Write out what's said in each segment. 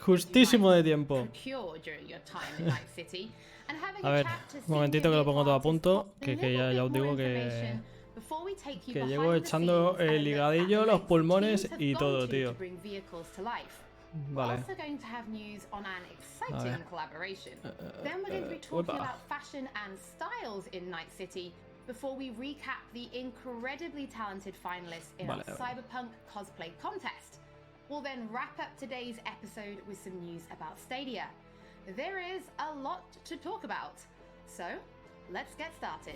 Justísimo de tiempo. A ver, un momentito que lo pongo todo a punto, que ya os digo que llevo echando el higadillo, los pulmones y todo, tío. Vale. A ver. Uepa. Before we recap the incredibly talented finalists in our Cyberpunk cosplay contest. We'll then wrap up today's episode with some news about Stadia. There is a lot to talk about, so let's get started.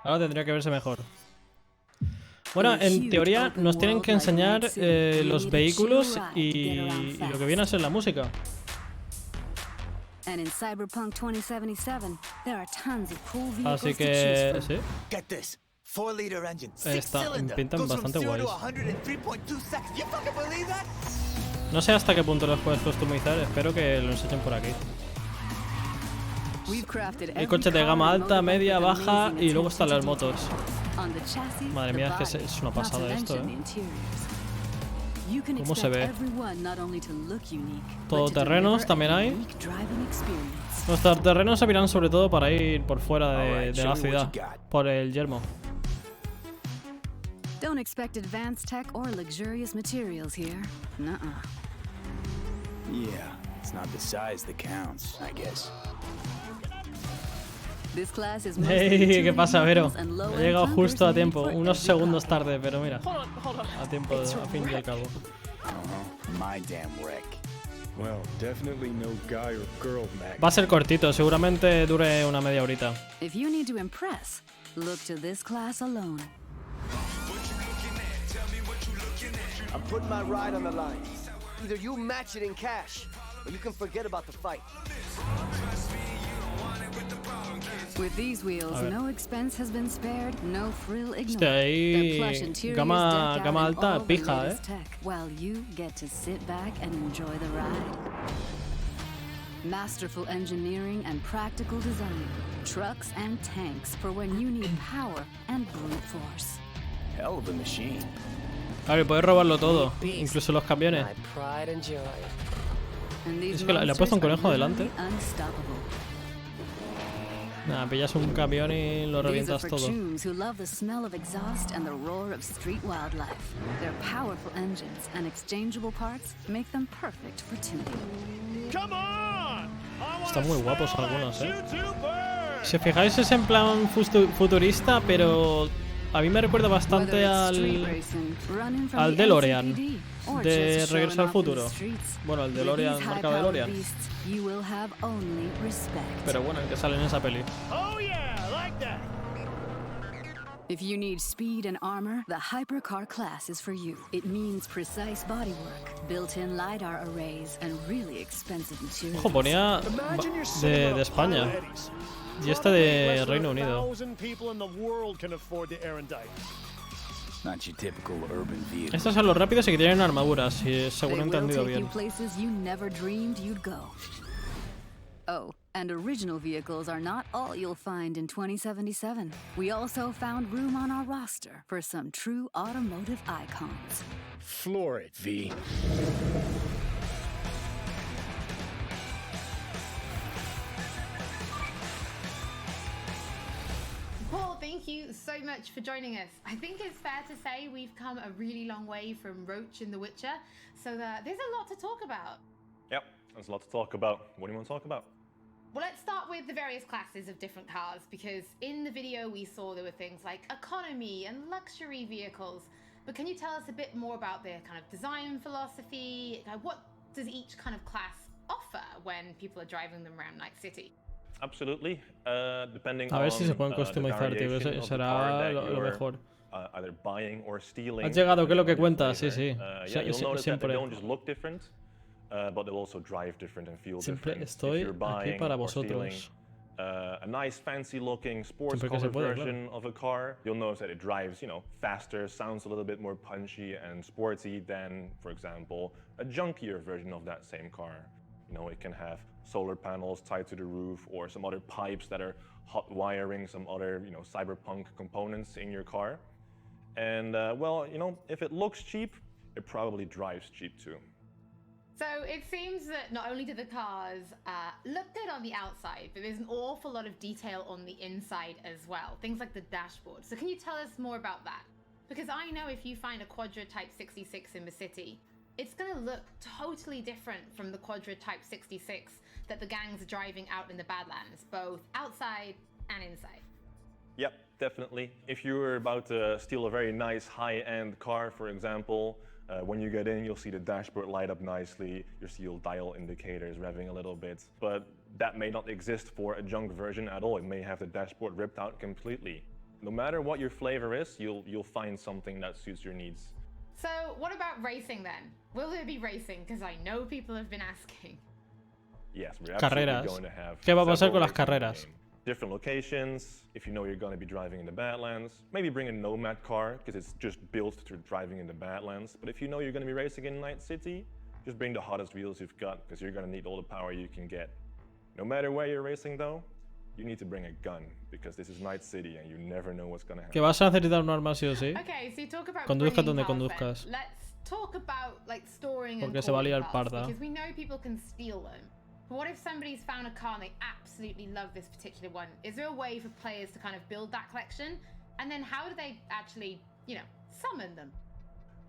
Ahora tendría que verse mejor. Bueno, en teoría nos tienen que enseñar los vehículos y lo que viene a ser la música. Así que sí. Pintan bastante guays. No sé hasta qué punto los puedes customizar, espero que lo enseñen por aquí. Hay coches de gama alta, media, baja y luego están las motos. Madre mía, es que es una pasada esto, ¿eh? ¿Cómo se ve? Todoterrenos también hay. Los todoterrenos servirán sobre todo para ir por fuera de la ciudad, por el yermo. Don't expect advanced tech or luxurious materials here. Nuh-uh. Yeah, it's not the size that counts, I guess. Hey, ¿qué pasa, Vero? He llegado justo a tiempo, unos segundos tarde, pero mira, a tiempo, a fin y al cabo. Va a ser cortito, seguramente dure una media horita. I'm putting my ride on the line. Either you match it in cash, or you can forget about the fight. With these wheels, no expense has been spared, no frill ignored. Hostia, ahí gama alta, pija, While you get to sit back and enjoy the ride. Masterful engineering and practical design. Trucks and tanks for when you need power and brute force. Hell of a machine. Claro, y puedes robarlo todo, incluso los camiones. Es que le ha puesto un conejo delante. Nada, pillas un camión y lo revientas todo. Están muy guapos algunos, Si os fijáis es en plan futurista, pero a mí me recuerda bastante al DeLorean de Regreso al Futuro. Bueno, el DeLorean, marca DeLorean. Pero bueno, el que sale en esa peli. If you need speed and armor, the hypercar class is for you. It means precise bodywork, built-in lidar arrays, and really expensive materials. Ojo, ponía de España. Y este de Reino Unido. Estos son los rápidos y que tienen armaduras, si seguro he entendido bien. Oh, and original vehicles are not all you'll find in 2077. We also found room on our roster for some true automotive icons. Floor it, V. Paul, thank you so much for joining us. I think it's fair to say we've come a really long way from Roach in The Witcher, so there's a lot to talk about. Yep, there's a lot to talk about. What do you want to talk about? Well, let's start with the various classes of different cars, because in the video we saw there were things like economy and luxury vehicles. But can you tell us a bit more about their kind of design philosophy? What does each kind of class offer when people are driving them around Night City? Absolutely. Depending a ver si se on pueden customizar, tío. Eso será lo mejor. Either buying or stealing. Has llegado, ¿qué es lo que cuentas? Sí, sí. Yeah, you'll notice that they don't just look different, but they'll also drive different and feel different. Estoy aquí para vosotros. A nice, fancy-looking sports car version of a car, you'll notice that it drives, faster, sounds a little bit more punchy and sporty than, for example, a junkier version of that same car. It can have solar panels tied to the roof or some other pipes that are hot wiring, some other, cyberpunk components in your car. And, well, if it looks cheap, it probably drives cheap too. So it seems that not only do the cars look good on the outside, but there's an awful lot of detail on the inside as well. Things like the dashboard. So can you tell us more about that? Because I know if you find a Quadra Type 66 in the city, it's going to look totally different from the Quadra Type 66 that the gangs are driving out in the Badlands, both outside and inside. Yep, definitely. If you were about to steal a very nice high-end car, for example, when you get in, you'll see the dashboard light up nicely. You'll see your dial indicators revving a little bit. But that may not exist for a junk version at all. It may have the dashboard ripped out completely. No matter what your flavor is, you'll find something that suits your needs. So what about racing then? Will there be racing? Because I know people have been asking. Yes, we're absolutely going to have ¿Qué va a pasar con las several racing carreras? games. Different locations. If you know you're going to be driving in the Badlands, maybe bring a Nomad car because it's just built to driving in the Badlands. But if you know you're going to be racing in Night City, just bring the hottest wheels you've got because you're going to need all the power you can get. No matter where you're racing though, you need to bring a gun because this is Night City and you never know what's going to happen. Que vas a necesitar un arma sí o sí. Okay, so you talk about Conduzcas donde bringing conduzcas. cars then. Let's talk about like storing Porque and se va a calling liar cars, parda. because we know people can steal them. But what if somebody's found a car and they absolutely love this particular one? Is there a way for players to kind of build that collection? And then how do they actually, summon them?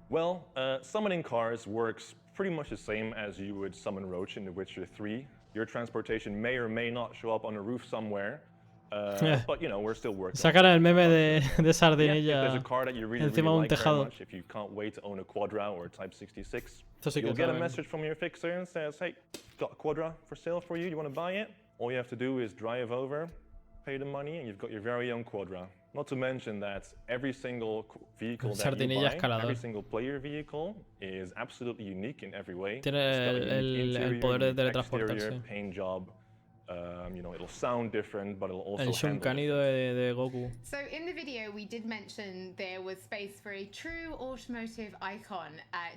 Well, summoning cars works pretty much the same as you would summon Roach in The Witcher 3. Your transportation may or may not show up on a roof somewhere, but we're still working. Sacar el meme de Yeah, if there's Sardinilla a car that you really, encima de un like very tejado. much, if you can't wait to own a Quadra or Type 66, Esto sí que you'll get a saben. message from your fixer and says, hey, got a Quadra for sale for you, you want to buy it? All you have to do is drive over, pay the money, and you've got your very own Quadra. Not to mention that every single vehicle that you Sardinilla buy, escalador. every single player vehicle is absolutely unique in every way. Tiene It's got a unique el interior, poder de unique teletransportarse. exterior, paint job. It'll sound different, but it'll also El handle Shunkanido de Goku. So in the video, we did mention there was space for a true automotive icon.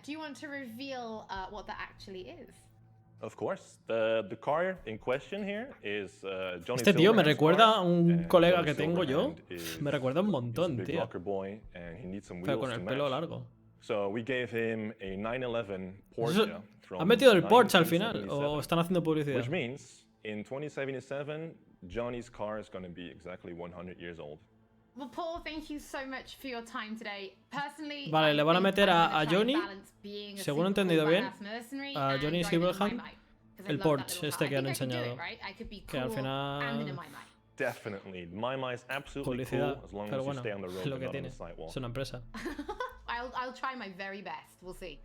Do you want to reveal what that actually is? Of course. The car in question here is Johnny Este tío me Silverhand's recuerda car, a un and colega Johnny que tengo yo. Silverhand is- Me recuerda un he's a montón, big tío. rocker boy, and he needs some Pero wheels con to el pelo match. largo. So we gave him a 911 Porsche from ¿Han metido el Porsche al final? 1977, ¿O están haciendo publicidad? which means in 2077, Johnny's car is going to be exactly 100 years old. Well, Paul, thank you so much for your time today. Personally, Vale, I le van a think meter I'm a gonna try and Johnny, balance being a según he super entendido cool bien, badass mercenary a and Johnny driving in my Silverhand, bike, 'cause I el love that Porsche little este car. que I han think I can do enseñado. it, right? I could be Que al cool final- and in a my bike. Definitely. My is absolutely Publicidad. cool as long Pero as you bueno, stay on the road es lo and que not on tiene. the sidewalk. Es una empresa. I'll try my very best. We'll see.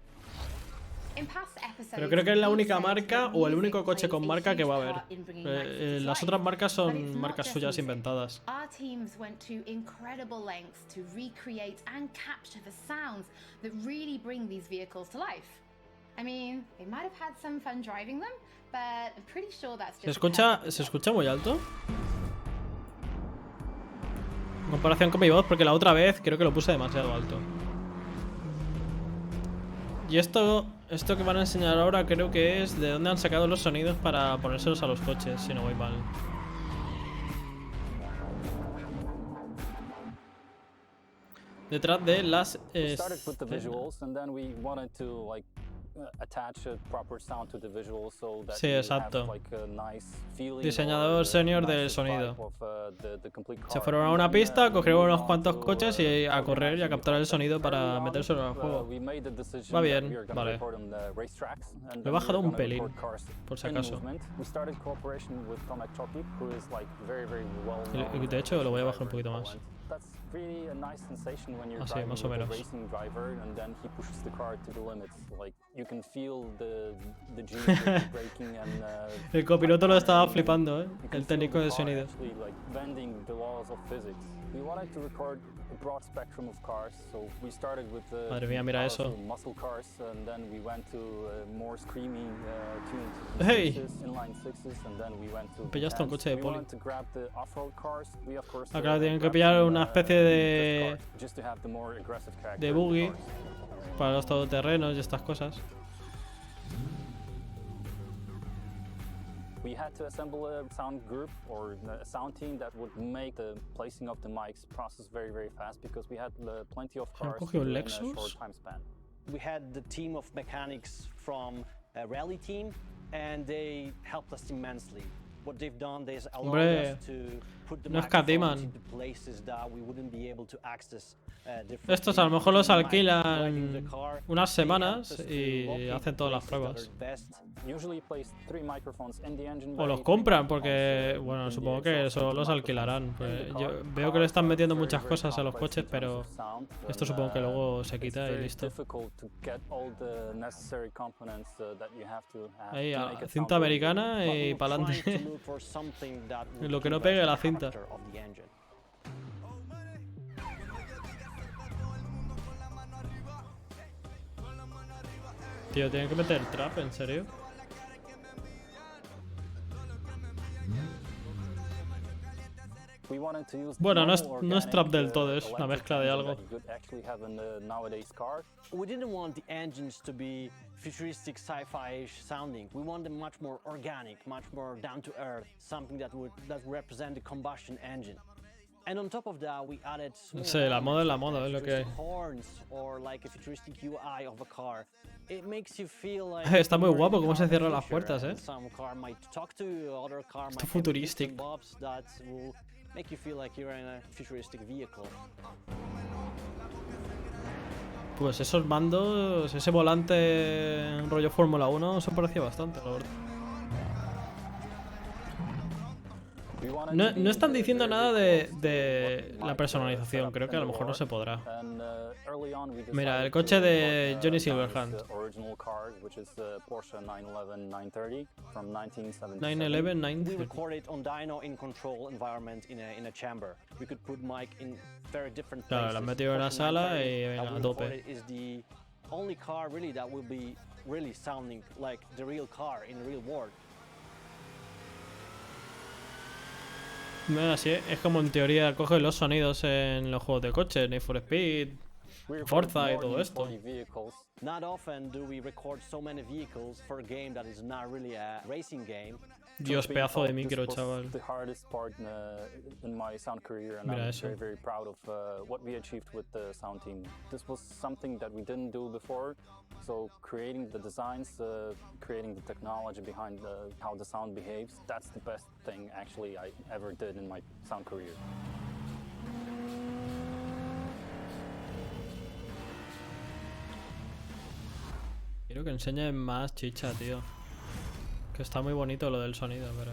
In past episodes, Pero creo que es la we've única said marca that o el music único coche plays con a marca que huge va a haber. part in bringing Night City to Las life. otras marcas But it's son not marcas just suyas music. inventadas. Our teams went to incredible lengths to recreate and capture the sounds that really bring these vehicles to life. I mean, they might have had some fun driving them, but I'm pretty sure that's just ¿Se escucha muy alto? En comparación con mi voz, porque la otra vez creo que lo puse demasiado alto. Y esto que van a enseñar ahora creo que es de dónde han sacado los sonidos para ponérselos a los coches, si no voy mal. Detrás de las... We started with the visuals and then we wanted to like attach a proper sound to the visuals so that Sí, you exacto. have like a nice feeling Diseñador or senior the del nicest sonido. vibe of, the complete Se car. fueron a And una then, pista, we cogieron moved unos on cuantos to, coches y a correr y a organizing captar el the sonido concept. para Early metérselo al on, juego. we made the decision Va that bien, we are gonna vale. record on the racetracks and Lo he then bajado we un are gonna pelín, record cars por si in acaso. movement. We started cooperation with Tomek Choki, who is like very well Y known de hecho lo voy a bajar un driver poquito in más. Poland. That's really a nice sensation when you're Así, driving más o with a menos. racing driver and then he pushes the car to the limits. Like you can feel the G braking and El copiloto lo estaba firing, flipando, you can el feel técnico the de car sonido. actually, like, bending the laws of physics. We wanted to record a broad spectrum of cars, so we started with the Madre mía, mira eso. powerful muscle cars, and then we went to more screaming tuned Hey. sixes, inline sixes, and then we went to Pillaste un intense. coche de We poli. wanted to grab the off-road cars. We of course Ah, claro, tienen que grabbed pillar some, una especie drift de cars, just to have the more aggressive character de of the buggy cars. para los todoterrenos y estas cosas. We had to assemble a sound group or a sound team that would make the placing of the mics process very, very fast because we had plenty of cars in a short time span. We had the team of mechanics from a rally team, and they helped us immensely. What they've done is allowed us to put the microphones into places that we wouldn't be able to access. Estos a lo mejor los alquilan unas semanas y hacen todas las pruebas. O los compran porque, bueno, supongo que solo los alquilarán. Pues yo veo que le están metiendo muchas cosas a los coches, pero esto supongo que luego se quita y listo. Ahí, cinta americana y para adelante. Lo que no pegue la cinta. Tío, tienen que meter trap, ¿en serio? Bueno, no es trap del todo, es una mezcla de algo. We didn't want the engines to be futuristic sci-fi-ish sounding. We want them much more organic, much more down to earth, something that would represent the combustion engine. And on top of that, we added la moda es la moda, es lo que hay. horns or like a futuristic UI of a car. It makes you feel like está muy guapo cómo se cierran las puertas, Some car might talk to you, other car might futuristic. bobs that will make you feel like you're in a futuristic vehicle. Pues esos mandos, ese volante rollo Fórmula 1 se parecía bastante, la verdad. No están diciendo nada de la personalización, creo que a lo mejor no se podrá. Mira, el coche de Johnny Silverhand. 911-930. We recorded on dyno in control environment in a chamber. We could put mic in very different places. Claro, lo han metido en la sala y venga, a tope. Is the only car really that will be really sounding like the real car in the real world. Así es como en teoría coge los sonidos en los juegos de coche, Need for Speed, Forza y todo esto. Not often do we record so many vehicles for a game that is not really a racing game. Dios, pedazo de micro, chaval. Mira eso. Very proud of what we achieved with the sound team. This was something that we didn't do before. So creating the designs, creating the technology behind how the sound behaves, that's the best thing actually I ever did in my sound career. Quiero que enseñen más chicha, tío. Que está muy bonito lo del sonido, pero...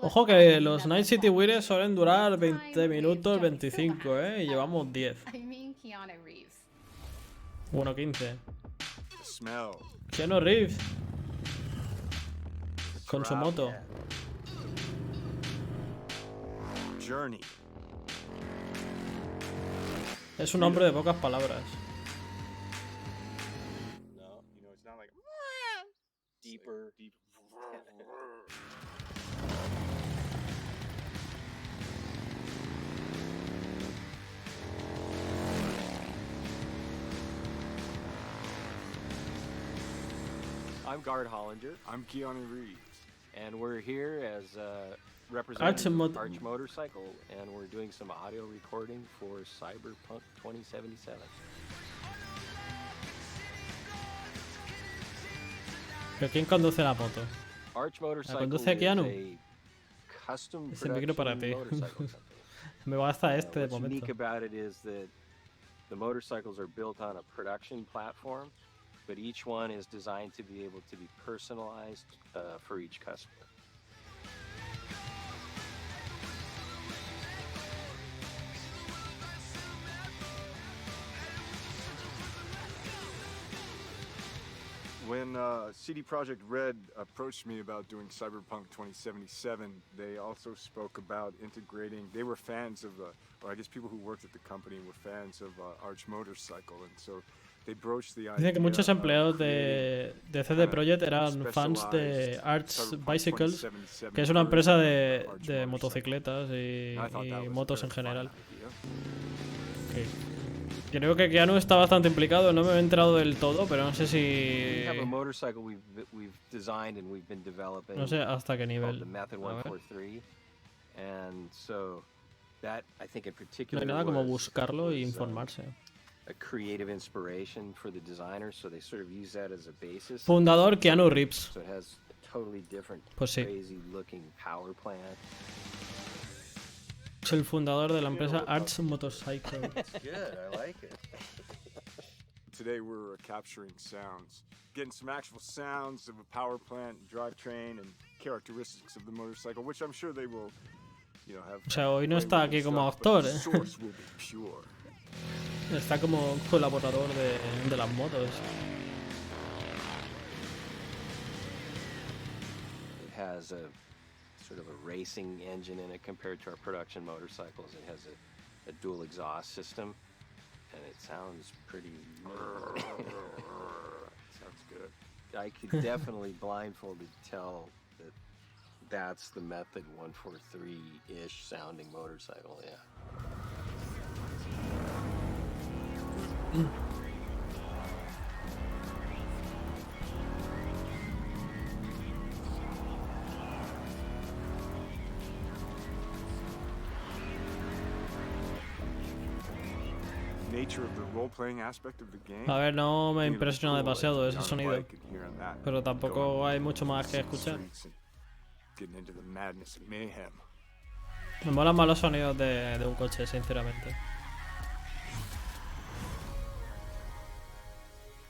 Ojo que los Night City Wires suelen durar 20 minutos, 25, y llevamos 10. Bueno, 15. Keanu Reeves. Con su moto. Es un hombre de pocas palabras. I'm Guard Hollinger. I'm Keanu Reeves. And we're here as representing Arch Motorcycle, and we're doing some audio recording for Cyberpunk 2077. ¿Pero quién conduce la moto? Arch Motorcycle conduce Keanu. Custom ese micro para ti. Me basta este de momento. What's unique about it is that the motorcycles are built on a production platform, but each one is designed to be able to be personalized for each customer. When CD Projekt Red approached me about doing Cyberpunk 2077, they also spoke about integrating. They were fans of, or I guess people who worked at the company were fans of Arch Motorcycle, and so they broached the idea. Dicen que muchos empleados de CD Projekt eran fans de Arch Bicycles, que es una empresa de motocicletas y motos en general. Okay. Creo que Keanu está bastante implicado, no me he enterado del todo, pero no sé si... No sé hasta qué nivel. No hay nada como buscarlo e informarse. Fundador Keanu Reeves. Pues sí. Es el fundador de la empresa Arch Motorcycle. Today we're capturing sounds, getting some actual sounds of a power plant, drivetrain, and characteristics of the motorcycle, which I'm sure they will, have. O sea, hoy no está aquí como actor, ¿eh? Está como colaborador de las motos. It has a sort of a racing engine in it compared to our production motorcycles. It has a dual exhaust system, and it sounds pretty... Sounds good. I could definitely blindfolded tell that that's the Method 143-ish sounding motorcycle, yeah. A ver, no me impresiona demasiado ese sonido, pero tampoco hay mucho más que escuchar. Me molan más los sonidos de un coche, sinceramente.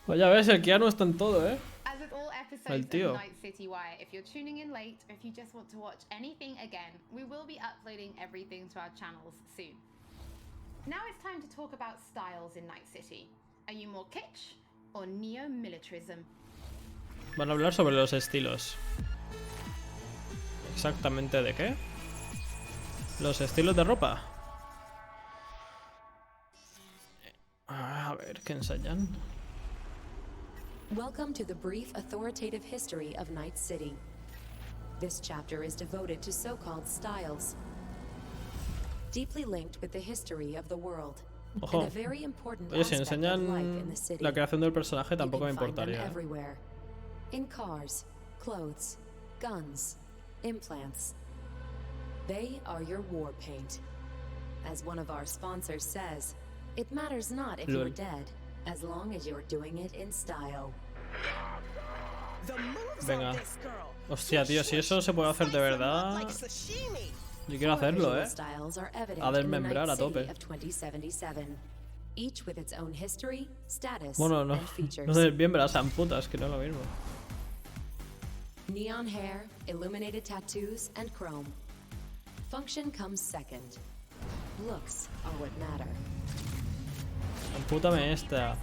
Pues ya ves, el Keanu está en todo, ¿eh? El tío. Now it's time to talk about styles in Night City. Are you more kitsch or neo-militarism? Van a hablar sobre los estilos. ¿Exactamente de qué? Los estilos de ropa. A ver, ¿qué enseñan? Welcome to the brief authoritative history of Night City. This chapter is devoted to so-called styles, deeply linked with the history of the world. Ojo. And a very important Oye, si aspect of life in enseñan the city. la creación del personaje tampoco me You can find them importaría. everywhere. In cars, clothes, guns, implants. They are your war paint. As one of our sponsors says, it matters not if you're dead, as long as you're doing it in style. Venga. Hostia, tío, si eso se puede hacer de verdad... Yo quiero hacerlo, ¿eh? A desmembrar a tope. Bueno, no desmembras, sean putas, que no es lo mismo. Neon hair, illuminated tattoos, and chrome. Function comes second. Looks are what matter. Ampútame esta.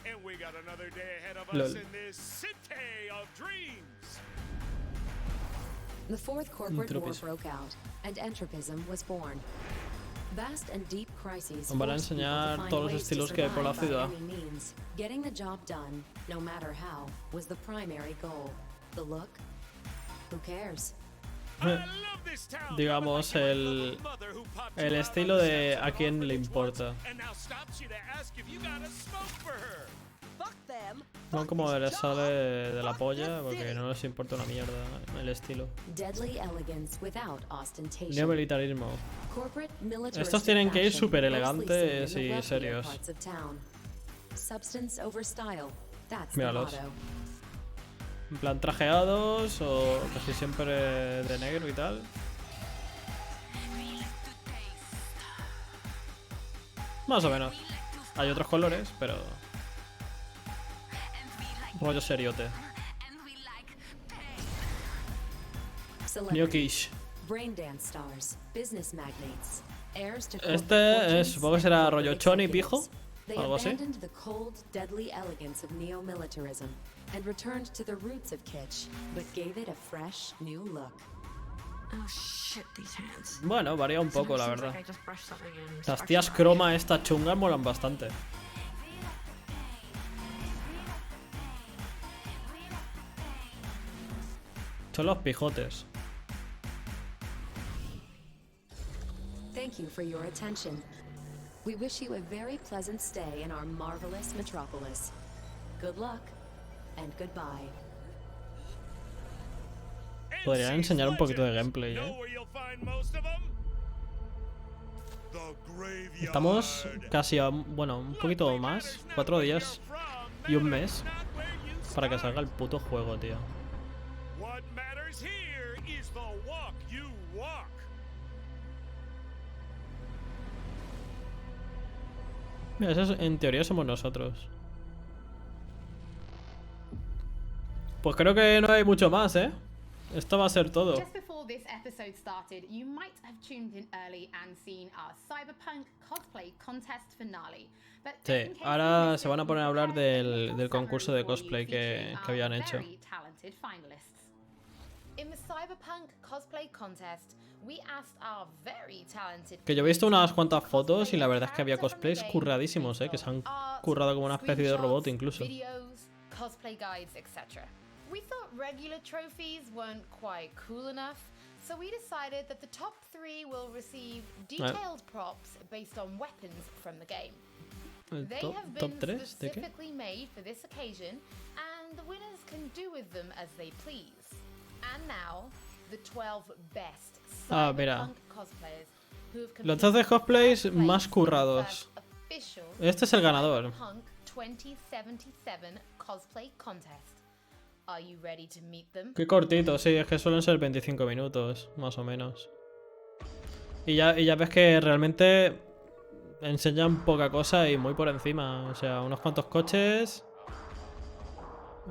And we got another day ahead of us in this city of dreams. The fourth corporate war broke out, and entropism was born. Vast and deep crises. Van a enseñar todos los estilos que hay por la ciudad. Getting the job done, no matter how, was the primary goal. The look? Who cares? Digamos, el estilo de a quién le importa. No como le sale de la polla, porque no les importa una mierda el estilo. Neomilitarismo. Estos tienen que ir súper elegantes y serios. Míralos. En plan trajeados o casi siempre de negro y tal. Más o menos. Hay otros colores, pero... rollo seriote. New Kish. Este es, supongo que será rollo choni pijo. Algo así. And returned to the roots of kitsch, but gave it a fresh new look. Oh shit, these hands. Bueno, varía un poco, la verdad. Las tías croma esta chunga molan bastante. Son los pijotes. Thank you for your attention. We wish you a very pleasant stay in our marvelous metropolis. Good luck and goodbye. Podrían enseñar un poquito de gameplay, Estamos casi a, bueno, un poquito más. 4 días y un mes para que salga el puto juego, tío. Mira, eso en teoría somos nosotros. Pues creo que no hay mucho más, ¿eh? Esto va a ser todo. Just before this episode started, you might have tuned in early and seen our Cyberpunk cosplay contest finale. But sí, ahora se van a poner a hablar del concurso de cosplay que habían hecho. In the Cyberpunk cosplay contest, we asked our very talented que yo he visto unas cuantas fotos y la verdad es que había cosplays curradísimos, que se han currado como una especie de robot incluso. Videos, cosplay guides, etc. We thought regular trophies weren't quite cool enough, so we decided that the top 3 will receive detailed props based on weapons from the game. They have been specifically made for this occasion, and the winners can do with them as they please. And now, the 12 best Cyberpunk cosplayers who have completed los 12 cosplays más currados. Este es el ganador. Cyberpunk 2077 cosplay contest. Are you ready to meet them? Qué cortito, sí, es que suelen ser 25 minutos, más o menos. Y ya ves que realmente enseñan poca cosa y muy por encima. O sea, unos cuantos coches,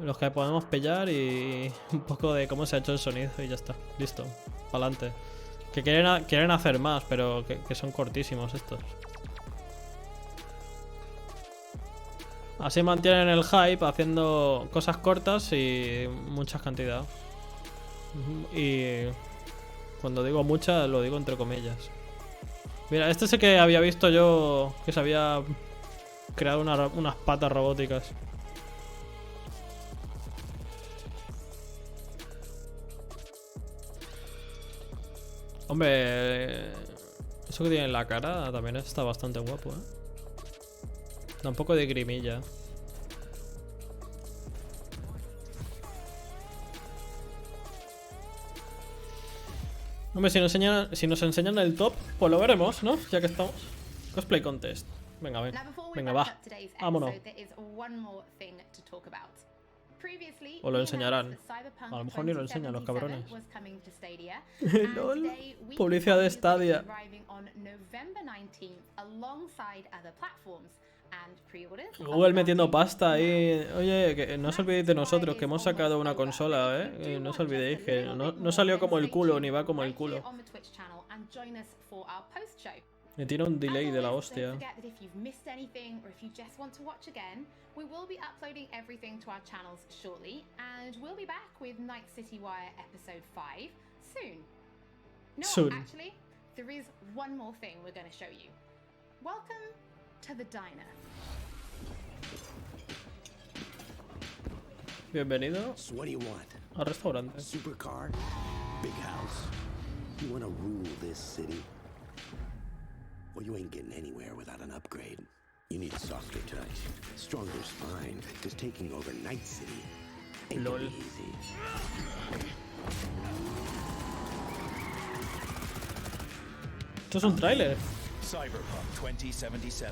los que podemos pillar y un poco de cómo se ha hecho el sonido y ya está. Listo, pa'lante. Que quieren hacer más, pero que son cortísimos estos. Así mantienen el hype haciendo cosas cortas y muchas cantidades. Y cuando digo muchas, lo digo entre comillas. Mira, este es el que había visto yo, que se había creado unas patas robóticas. Hombre, eso que tiene en la cara también está bastante guapo, Da un poco de grimilla. Hombre, si nos enseñan el top, pues lo veremos, ¿no? Ya que estamos. Cosplay contest. Venga, venga, va. Vámonos. O lo enseñarán. A lo mejor ni lo enseñan los cabrones. LOL. Publicidad de Stadia. Google metiendo pasta ahí. Oye, que no os olvidéis de nosotros, que hemos sacado una consola, no os olvidéis que no salió como el culo, ni va como el culo. Me tiene un delay de la hostia. We will be uploading everything to our channels shortly, and we'll be back with Night City Wire episode 5 soon. No, soon. Actually, there is one more thing we're going to show you. Welcome to the diner. Bienvenido So what do you want? al restaurante. Supercar? Big house? You want to rule this city? Well, you ain't getting anywhere without an upgrade. You need a softer touch, stronger spine, because taking over Night City ain't gonna be easy. Esto es un tráiler. Cyberpunk 2077,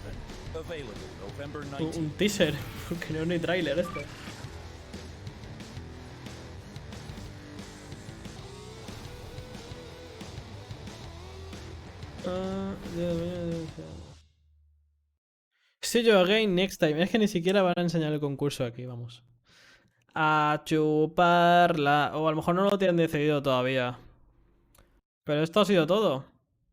available November 19th. Un teaser, porque no es ni tráiler esto. See you again next time. Es que ni siquiera van a enseñar el concurso aquí, vamos. A chuparla. O a lo mejor no lo tienen decidido todavía. Pero esto ha sido todo.